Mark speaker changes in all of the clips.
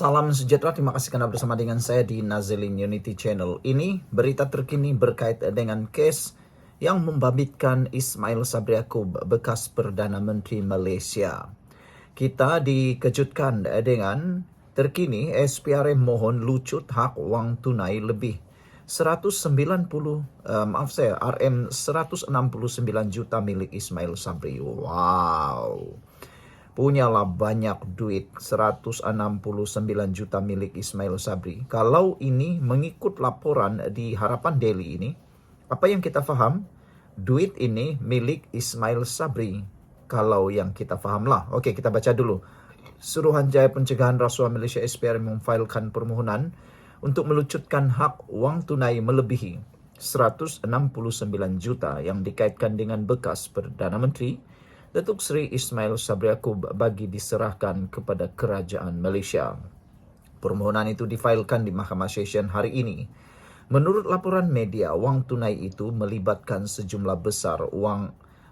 Speaker 1: Salam sejahtera, terima kasih karena bersama dengan saya di Nazilin Unity Channel. Ini berita terkini berkait dengan kes yang membabitkan Ismail Sabri Yaakob, bekas Perdana Menteri Malaysia. Kita dikejutkan dengan terkini SPRM mohon lucut hak wang tunai lebih 169 juta milik Ismail Sabri. Wow. Punyalah banyak duit, 169 juta milik Ismail Sabri. Kalau ini mengikut laporan di Harapan Daily ini, apa yang kita faham? Duit ini milik Ismail Sabri. Kalau yang kita fahamlah. Oke, kita baca dulu. Suruhanjaya Pencegahan Rasuah Malaysia SPRM memfailkan permohonan untuk melucutkan hak wang tunai melebihi 169 juta yang dikaitkan dengan bekas Perdana Menteri Datuk Seri Ismail Sabri Yaakob bagi diserahkan kepada Kerajaan Malaysia. Permohonan itu difailkan di Mahkamah Session hari ini. Menurut laporan media, wang tunai itu melibatkan sejumlah besar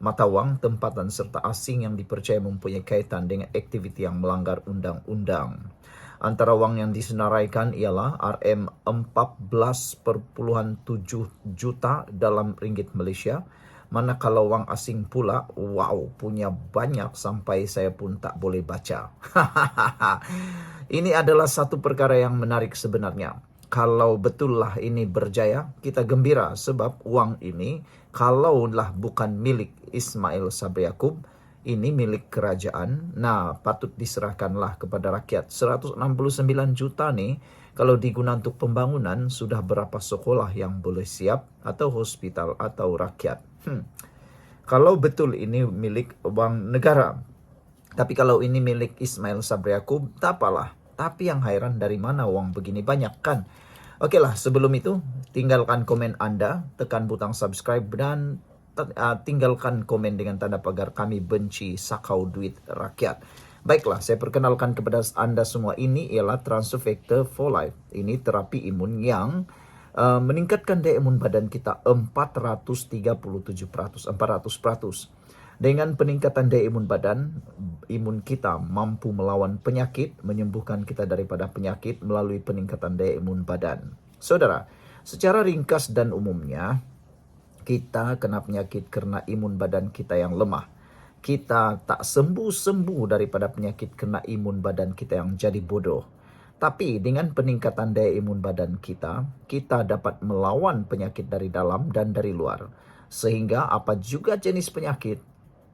Speaker 1: mata wang tempatan serta asing yang dipercaya mempunyai kaitan dengan aktiviti yang melanggar undang-undang. Antara wang yang disenaraikan ialah RM14.7 juta dalam ringgit Malaysia, manakala wang asing pula, punya banyak sampai saya pun tak boleh baca. Ini adalah satu perkara yang menarik sebenarnya. Kalau betullah ini berjaya, kita gembira sebab wang ini kalaulah bukan milik Ismail Sabri Yaakob, ini milik kerajaan. Nah, patut diserahkanlah kepada rakyat. 169 juta nih, kalau digunakan untuk pembangunan, sudah berapa sekolah yang boleh siap, atau hospital, atau rakyat. Kalau betul ini milik wang negara, tapi kalau ini milik Ismail Sabri Yaakob, tak apalah. Tapi yang heran, dari mana wang begini banyak kan? Okeylah, sebelum itu, tinggalkan komen Anda, tekan butang subscribe dan tinggalkan komen dengan tanda pagar kami benci sakau duit rakyat. Baiklah, saya perkenalkan kepada Anda semua, ini ialah Transfer Factor for Life. Ini terapi imun yang meningkatkan daya imun badan kita 437%. Dengan peningkatan daya imun badan, imun kita mampu melawan penyakit, menyembuhkan kita daripada penyakit melalui peningkatan daya imun badan. Saudara, secara ringkas dan umumnya, kita kena penyakit kerana imun badan kita yang lemah. Kita tak sembuh-sembuh daripada penyakit kerana imun badan kita yang jadi bodoh. Tapi dengan peningkatan daya imun badan kita, kita dapat melawan penyakit dari dalam dan dari luar. Sehingga apa juga jenis penyakit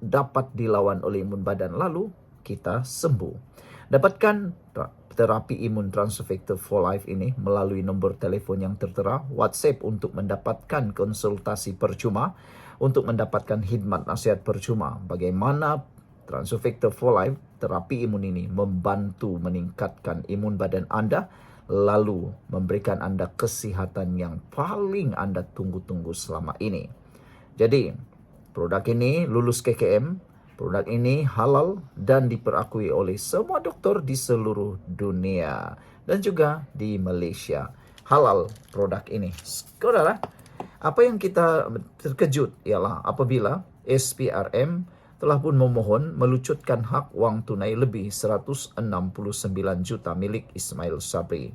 Speaker 1: dapat dilawan oleh imun badan, lalu kita sembuh. Dapatkan terapi imun Transfer Factor for Life ini melalui nombor telefon yang tertera, WhatsApp untuk mendapatkan konsultasi percuma, untuk mendapatkan khidmat nasihat percuma. Bagaimana Transfer Factor for Life, terapi imun ini membantu meningkatkan imun badan Anda, lalu memberikan Anda kesihatan yang paling Anda tunggu-tunggu selama ini. Jadi, produk ini lulus KKM, produk ini halal dan diperakui oleh semua doktor di seluruh dunia dan juga di Malaysia. Halal produk ini. Saudara, apa yang kita terkejut ialah apabila SPRM telah pun memohon melucutkan hak wang tunai lebih 169 juta milik Ismail Sabri.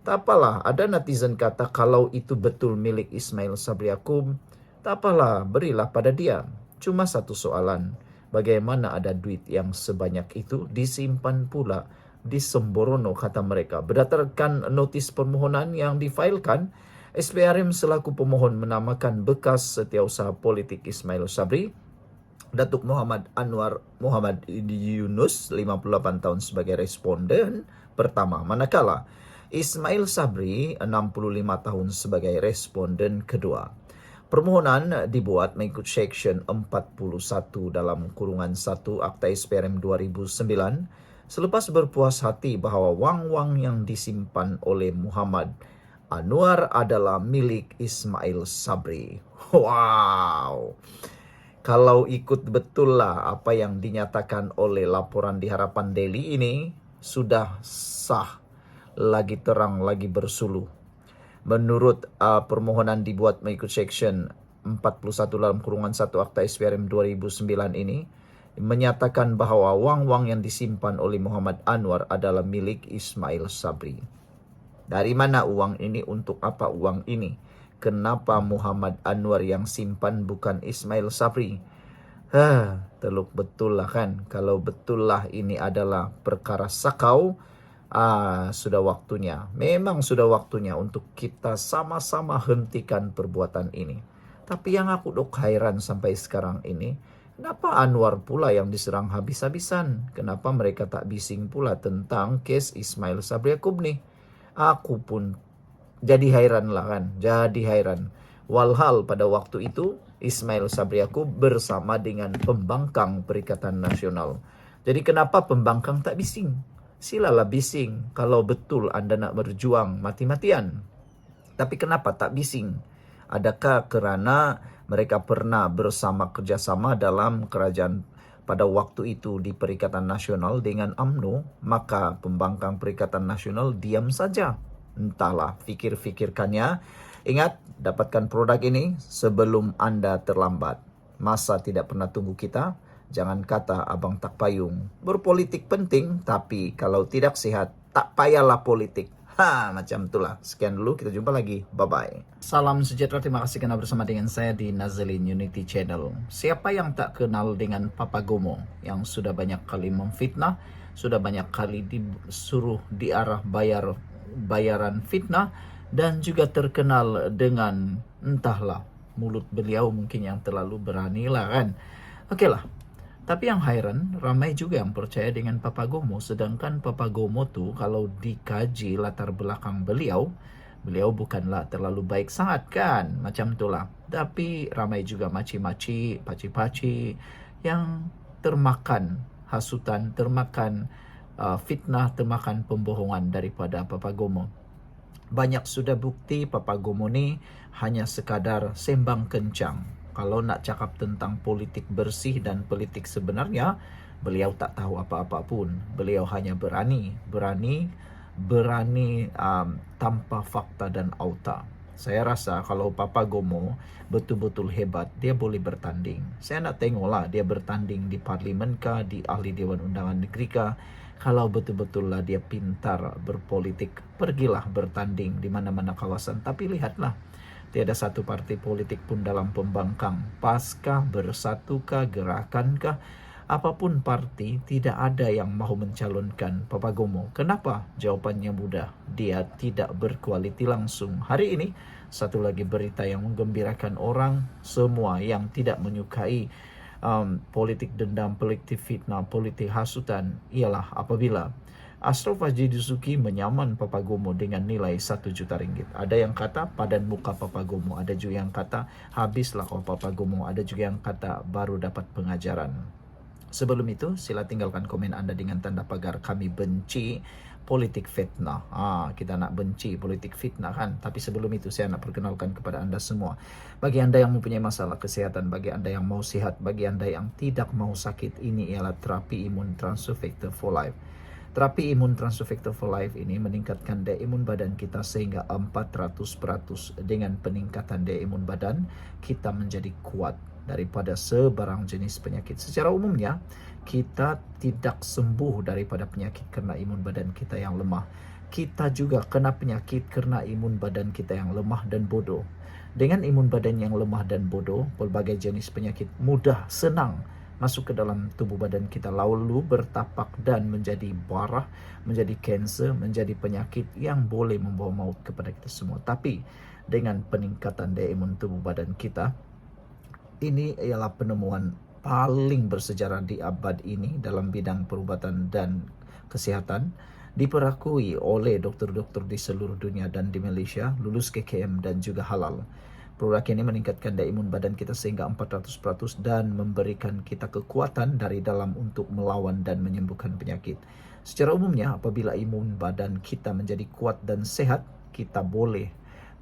Speaker 1: Tak apalah, ada netizen kata kalau itu betul milik Ismail Sabri Yaakob, tak apalah, berilah pada dia. Cuma satu soalan, bagaimana ada duit yang sebanyak itu disimpan pula di Semborono, kata mereka. Berdasarkan notis permohonan yang difailkan, SPRM selaku pemohon menamakan bekas setiausaha politik Ismail Sabri, Datuk Muhammad Anwar Muhammad Yunus, 58 tahun sebagai responden pertama, manakala Ismail Sabri, 65 tahun sebagai responden kedua. Permohonan dibuat mengikut Seksyen 41 dalam kurungan 1 Akta SPRM 2009 selepas berpuas hati bahawa wang-wang yang disimpan oleh Muhammad Anwar adalah milik Ismail Sabri. Wow! Kalau ikut betul lah apa yang dinyatakan oleh laporan di Harapan Daily ini, sudah sah, lagi terang, lagi bersuluh. Menurut permohonan dibuat mengikut Seksyen 41 dalam kurungan 1 Akta SPRM 2009 ini, menyatakan bahwa wang-wang yang disimpan oleh Muhammad Anwar adalah milik Ismail Sabri. Dari mana uang ini? Untuk apa uang ini? Kenapa Muhammad Anwar yang simpan bukan Ismail Sabri? Teluk betul lah kan. Kalau betul lah ini adalah perkara sakau, sudah waktunya. Memang sudah waktunya untuk kita sama-sama hentikan perbuatan ini. Tapi yang aku dok hairan sampai sekarang ini, kenapa Anwar pula yang diserang habis-habisan? Kenapa mereka tak bising pula tentang kes Ismail Sabri Yaakob nih? Aku pun jadi hairan lah kan, jadi hairan. Walhal pada waktu itu Ismail Sabri Yaakob bersama dengan pembangkang Perikatan Nasional. Jadi kenapa pembangkang tak bising? Silalah bising kalau betul Anda nak berjuang mati-matian. Tapi kenapa tak bising? Adakah kerana mereka pernah bersama kerjasama dalam kerajaan pada waktu itu di Perikatan Nasional dengan UMNO, maka pembangkang Perikatan Nasional diam saja? Entahlah, fikir-fikirkannya. Ingat, dapatkan produk ini sebelum Anda terlambat. Masa tidak pernah tunggu kita. Jangan kata abang tak payung. Berpolitik penting, tapi kalau tidak sehat, tak payahlah politik. Macam itulah. Sekian dulu, kita jumpa lagi. Bye-bye. Salam sejahtera, terima kasih karena bersama dengan saya di Nazalin Unity Channel. Siapa yang tak kenal dengan Papa Gomo yang sudah banyak kali memfitnah, sudah banyak kali disuruh diarah bayaran fitnah, dan juga terkenal dengan entahlah mulut beliau mungkin yang terlalu berani lah kan. Oke lah. Tapi yang heran, ramai juga yang percaya dengan Papa Gomo. Sedangkan Papa Gomo tuh kalau dikaji latar belakang beliau bukanlah terlalu baik sangat kan. Macam itulah. Tapi ramai juga maci-maci, paci-paci yang termakan hasutan, termakan fitnah, termakan pembohongan daripada Papa Gomo. Banyak sudah bukti Papa Gomo ni hanya sekadar sembang kencang. Kalau nak cakap tentang politik bersih dan politik sebenarnya, beliau tak tahu apa-apa pun. Beliau hanya berani tanpa fakta dan auta. Saya rasa kalau Papa Gomo betul-betul hebat, dia boleh bertanding. Saya nak tengoklah dia bertanding di parlimen kah, di ahli Dewan Undangan Negeri kah. Kalau betul-betul lah dia pintar berpolitik, pergilah bertanding di mana-mana kawasan. Tapi lihatlah, tiada satu partai politik pun dalam pembangkang. PAS-kah, Bersatukah, Gerakankah, apapun parti, tidak ada yang mahu mencalonkan Papa Gomo. Kenapa? Jawapannya mudah. Dia tidak berkualiti langsung. Hari ini, satu lagi berita yang menggembirakan orang semua yang tidak menyukai politik dendam, politik fitnah, politik hasutan, ialah apabila Ashraf Haji Dusuki menyaman Papa Gomo dengan nilai 1 juta ringgit. Ada yang kata padan muka Papa Gomo, ada juga yang kata habislah kau Papa Gomo, ada juga yang kata baru dapat pengajaran. Sebelum itu, sila tinggalkan komen Anda dengan tanda pagar kami benci politik fitnah. Kita nak benci politik fitnah kan. Tapi sebelum itu saya nak perkenalkan kepada Anda semua. Bagi Anda yang mempunyai masalah kesehatan, bagi Anda yang mau sehat, bagi Anda yang tidak mau sakit, ini ialah terapi imun Transfer Factor for Life. Terapi imun Transfer Factor for Life ini meningkatkan daya imun badan kita sehingga 400%. Dengan peningkatan daya imun badan, kita menjadi kuat daripada sebarang jenis penyakit. Secara umumnya, kita tidak sembuh daripada penyakit karena imun badan kita yang lemah. Kita juga kena penyakit karena imun badan kita yang lemah dan bodoh. Dengan imun badan yang lemah dan bodoh, pelbagai jenis penyakit mudah, senang masuk ke dalam tubuh badan kita, lalu bertapak dan menjadi barah, menjadi kanser, menjadi penyakit yang boleh membawa maut kepada kita semua. Tapi dengan peningkatan daya imun tubuh badan kita, ini ialah penemuan paling bersejarah di abad ini dalam bidang perubatan dan kesihatan, diperakui oleh doktor-doktor di seluruh dunia dan di Malaysia, lulus KKM dan juga halal. Produk ini meningkatkan daya imun badan kita sehingga 400% dan memberikan kita kekuatan dari dalam untuk melawan dan menyembuhkan penyakit. Secara umumnya, apabila imun badan kita menjadi kuat dan sehat, kita boleh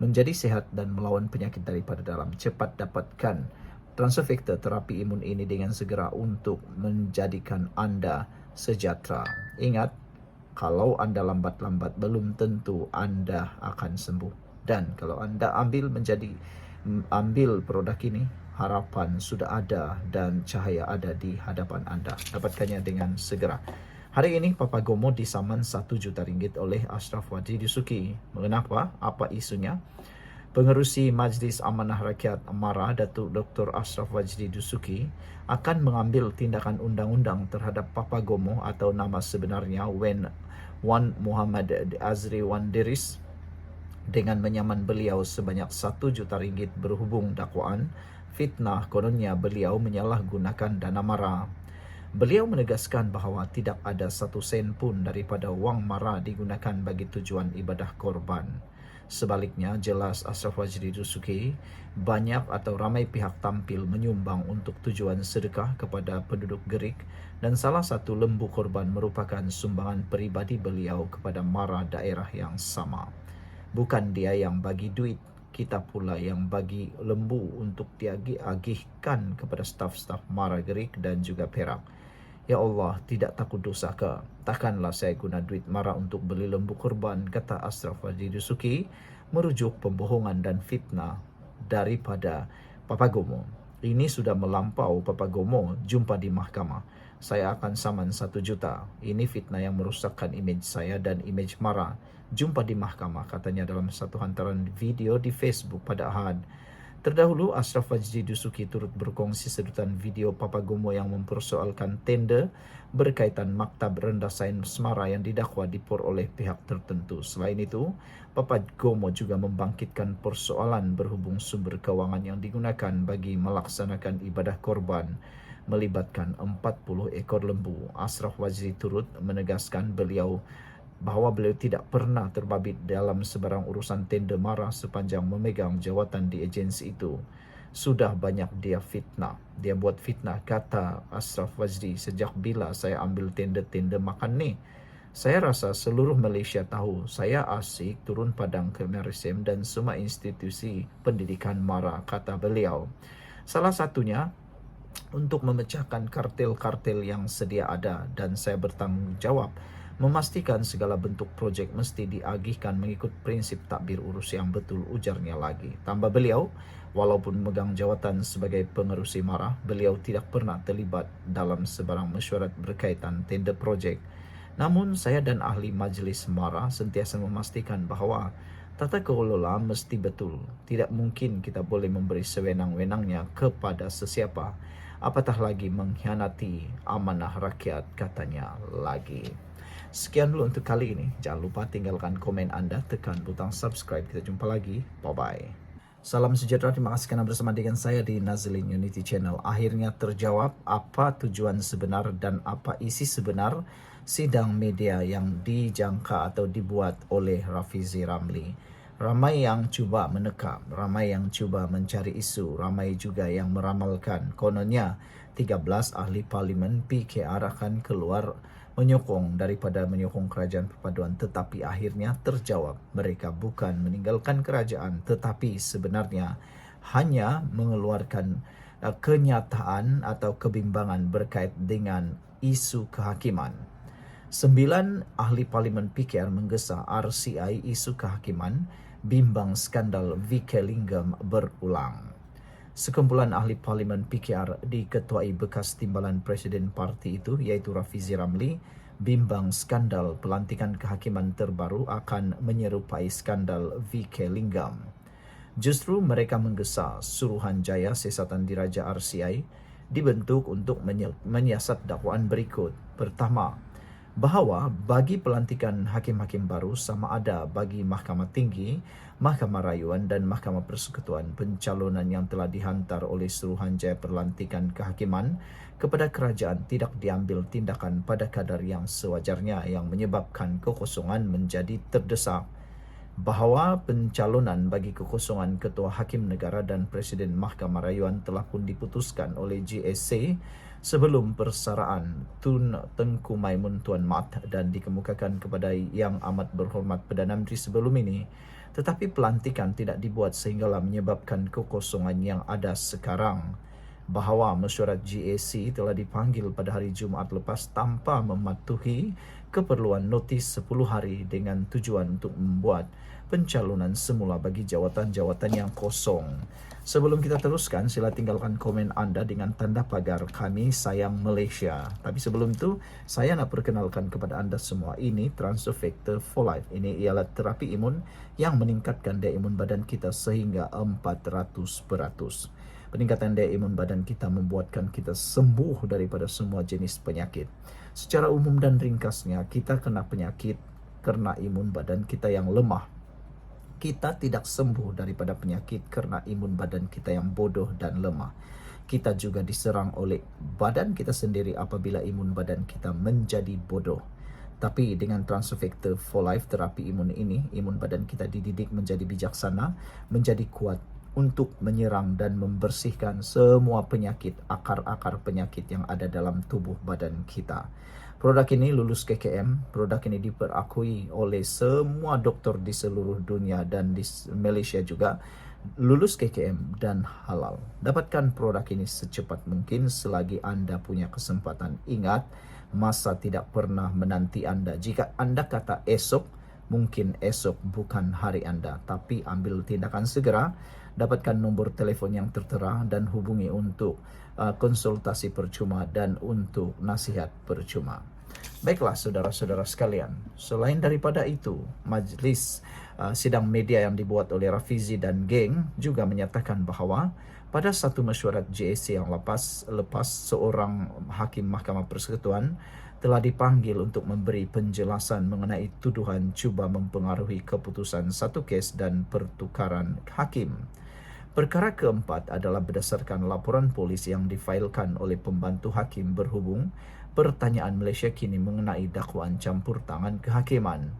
Speaker 1: menjadi sehat dan melawan penyakit daripada dalam. Cepat dapatkan Transfer Factor terapi imun ini dengan segera untuk menjadikan Anda sejahtera. Ingat, kalau Anda lambat-lambat belum tentu Anda akan sembuh. Dan kalau Anda ambil produk ini, harapan sudah ada dan cahaya ada di hadapan Anda. Dapatkannya dengan segera. Hari ini Papa Gomo disaman 1 juta ringgit oleh Ashraf Wajdi Dusuki. Mengapa? Apa isunya? Pengerusi Majlis Amanah Rakyat MARA, Datuk Dr. Ashraf Wajdi Dusuki, akan mengambil tindakan undang-undang terhadap Papa Gomo atau nama sebenarnya Wan Muhammad Azri Wan Diris dengan menyaman beliau sebanyak 1 juta ringgit berhubung dakwaan fitnah kononnya beliau menyalahgunakan dana MARA. Beliau menegaskan bahawa tidak ada 1 sen pun daripada wang MARA digunakan bagi tujuan ibadah korban. Sebaliknya, jelas Ashraf Wajdi Dusuki banyak atau ramai pihak tampil menyumbang untuk tujuan sedekah kepada penduduk Gerik dan salah satu lembu korban merupakan sumbangan peribadi beliau kepada MARA daerah yang sama. Bukan dia yang bagi duit, kita pula yang bagi lembu untuk diagihkan kepada staf-staf MARA Gerik dan juga Perak. Ya Allah, tidak takut dosa ke? Takkanlah saya guna duit MARA untuk beli lembu korban, kata Ashraf Wajdi Dusuki, merujuk pembohongan dan fitnah daripada Papa Gomo. Ini sudah melampau Papa Gomo jumpa di mahkamah. Saya akan saman 1 juta. Ini fitnah yang merusakkan imej saya dan imej MARA. Jumpa di mahkamah, katanya dalam satu hantaran video di Facebook pada Ahad. Terdahulu, Ashraf Wajdi Dusuki turut berkongsi sedutan video Papa Gomo yang mempersoalkan tender berkaitan Maktab Rendah Sains MARA yang didakwa dipor oleh pihak tertentu. Selain itu, Papa Gomo juga membangkitkan persoalan berhubung sumber kewangan yang digunakan bagi melaksanakan ibadah korban melibatkan 40 ekor lembu. Ashraf Wajdi turut menegaskan bahawa beliau tidak pernah terbabit dalam sebarang urusan tender MARA sepanjang memegang jawatan di agensi itu. Sudah banyak dia fitnah. Dia buat fitnah, kata Ashraf Wajdi. Sejak bila saya ambil tender-tender makan ni? Saya rasa seluruh Malaysia tahu saya asyik turun padang ke Merisem dan semua institusi pendidikan MARA, kata beliau. Salah satunya untuk memecahkan kartel-kartel yang sedia ada, dan saya bertanggungjawab memastikan segala bentuk projek mesti diagihkan mengikut prinsip takbir urus yang betul, ujarnya lagi. Tambah beliau, walaupun memegang jawatan sebagai pengerusi MARA, beliau tidak pernah terlibat dalam sebarang mesyuarat berkaitan tender projek. Namun, saya dan ahli majlis MARA sentiasa memastikan bahawa tata kelola mesti betul. Tidak mungkin kita boleh memberi sewenang-wenangnya kepada sesiapa, apatah lagi mengkhianati amanah rakyat, katanya lagi. Sekian dulu untuk kali ini. Jangan lupa tinggalkan komen anda, tekan butang subscribe. Kita jumpa lagi. Bye-bye. Salam sejahtera, terima kasih kerana bersama dengan saya di Nazlin Unity Channel. Akhirnya terjawab apa tujuan sebenar dan apa isi sebenar sidang media yang dijangka atau dibuat oleh Rafizi Ramli. Ramai yang cuba menekam, ramai yang cuba mencari isu, ramai juga yang meramalkan kononnya 13 ahli parlimen PKR akan keluar menyokong kerajaan perpaduan, tetapi akhirnya terjawab mereka bukan meninggalkan kerajaan tetapi sebenarnya hanya mengeluarkan kenyataan atau kebimbangan berkait dengan isu kehakiman. 9 ahli parlimen PKR menggesa RCI isu kehakiman, bimbang skandal VK Lingam berulang. Sekumpulan ahli parlimen PKR diketuai bekas timbalan Presiden parti itu iaitu Rafizi Ramli, bimbang skandal pelantikan kehakiman terbaru akan menyerupai skandal VK Lingam. Justru mereka menggesa Suruhanjaya Siasatan Diraja RCI dibentuk untuk menyiasat dakwaan berikut. Pertama, bahawa bagi pelantikan hakim-hakim baru sama ada bagi Mahkamah Tinggi, Mahkamah Rayuan dan Mahkamah Persekutuan, pencalonan yang telah dihantar oleh Suruhanjaya Pelantikan Kehakiman kepada kerajaan tidak diambil tindakan pada kadar yang sewajarnya yang menyebabkan kekosongan menjadi terdesak. Bahawa pencalonan bagi kekosongan Ketua Hakim Negara dan Presiden Mahkamah Rayuan telah pun diputuskan oleh GSC sebelum persaraan Tun Tengku Maimun Tuan Mat dan dikemukakan kepada Yang Amat Berhormat Perdana Menteri sebelum ini, tetapi pelantikan tidak dibuat sehinggalah menyebabkan kekosongan yang ada sekarang. Bahawa mesyuarat GAC telah dipanggil pada hari Jumaat lepas tanpa mematuhi keperluan notis 10 hari dengan tujuan untuk membuat pencalonan semula bagi jawatan-jawatan yang kosong. Sebelum kita teruskan, sila tinggalkan komen anda dengan tanda pagar kami sayang Malaysia. Tapi sebelum itu, saya nak perkenalkan kepada anda semua, ini Transofactor for Life. Ini ialah terapi imun yang meningkatkan daya imun badan kita sehingga 400%. Peningkatan daya imun badan kita membuatkan kita sembuh daripada semua jenis penyakit. Secara umum dan ringkasnya, kita kena penyakit kerana imun badan kita yang lemah. Kita tidak sembuh daripada penyakit kerana imun badan kita yang bodoh dan lemah. Kita juga diserang oleh badan kita sendiri apabila imun badan kita menjadi bodoh. Tapi dengan Transofactor for Life terapi imun ini, imun badan kita dididik menjadi bijaksana, menjadi kuat untuk menyerang dan membersihkan semua penyakit, akar-akar penyakit yang ada dalam tubuh badan kita. Produk ini lulus KKM, produk ini diperakui oleh semua doktor di seluruh dunia dan di Malaysia juga lulus KKM dan halal. Dapatkan produk ini secepat mungkin selagi anda punya kesempatan. Ingat, masa tidak pernah menanti anda. Jika anda kata esok, mungkin esok bukan hari anda, tapi ambil tindakan segera. Dapatkan nombor telefon yang tertera dan hubungi untuk konsultasi percuma dan untuk nasihat percuma. Baiklah saudara-saudara sekalian, selain daripada itu, majlis sidang media yang dibuat oleh Rafizi dan geng juga menyatakan bahawa pada satu mesyuarat JSC yang lepas seorang hakim Mahkamah Persekutuan telah dipanggil untuk memberi penjelasan mengenai tuduhan cuba mempengaruhi keputusan satu kes dan pertukaran hakim. Perkara keempat adalah berdasarkan laporan polis yang difailkan oleh pembantu hakim berhubung pertanyaan Malaysia kini mengenai dakwaan campur tangan kehakiman.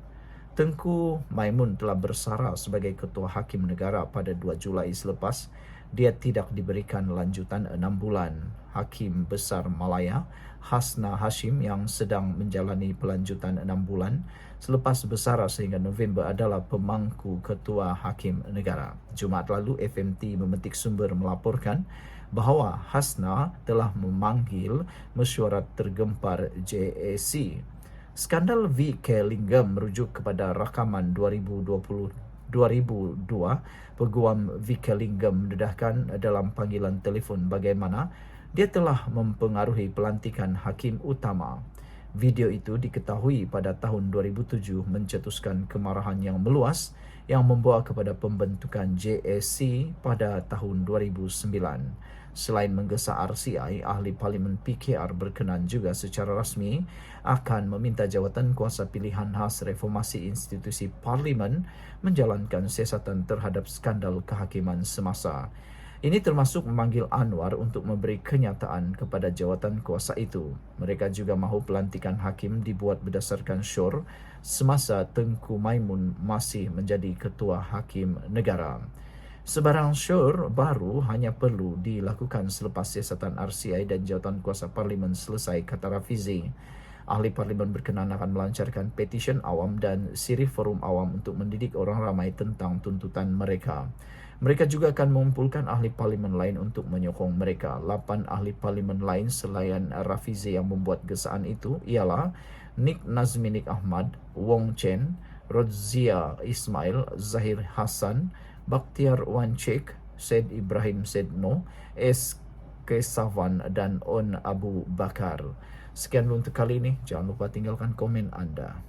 Speaker 1: Tengku Maimun telah bersara sebagai Ketua Hakim Negara pada 2 Julai selepas dia tidak diberikan lanjutan 6 bulan. Hakim Besar Malaya, Hasna Hashim yang sedang menjalani pelanjutan 6 bulan selepas bersara sehingga November adalah pemangku Ketua Hakim Negara. Jumaat lalu FMT memetik sumber melaporkan bahawa Hasna telah memanggil mesyuarat tergempar JAC. Skandal VK Linggam merujuk kepada rakaman 2002 Peguam VK Linggam mendedahkan dalam panggilan telefon bagaimana dia telah mempengaruhi pelantikan hakim utama. Video itu diketahui pada tahun 2007 mencetuskan kemarahan yang meluas yang membawa kepada pembentukan JSC pada tahun 2009. Selain menggesa RCI, ahli Parlimen PKR berkenan juga secara rasmi akan meminta jawatan kuasa pilihan khas reformasi institusi Parlimen menjalankan siasatan terhadap skandal kehakiman semasa. Ini termasuk memanggil Anwar untuk memberi kenyataan kepada jawatan kuasa itu. Mereka juga mahu pelantikan hakim dibuat berdasarkan syur semasa Tengku Maimun masih menjadi Ketua Hakim Negara. Sebarang syur baru hanya perlu dilakukan selepas siasatan RCI dan jawatan kuasa Parlimen selesai, kata Rafizi. Ahli Parlimen berkenan akan melancarkan petisyen awam dan sirih forum awam untuk mendidik orang ramai tentang tuntutan mereka. Mereka juga akan mengumpulkan ahli Parlimen lain untuk menyokong mereka. 8 ahli Parlimen lain selain Rafizi yang membuat gesaan itu ialah Nik Nazminik Ahmad, Wong Chen, Rodzia Ismail, Zahir Hassan, Bakhtiar Wan Sheikh, Said Ibrahim Sedno, S. Kesavan dan On Abu Bakar. Sekian untuk kali ini. Jangan lupa tinggalkan komen anda.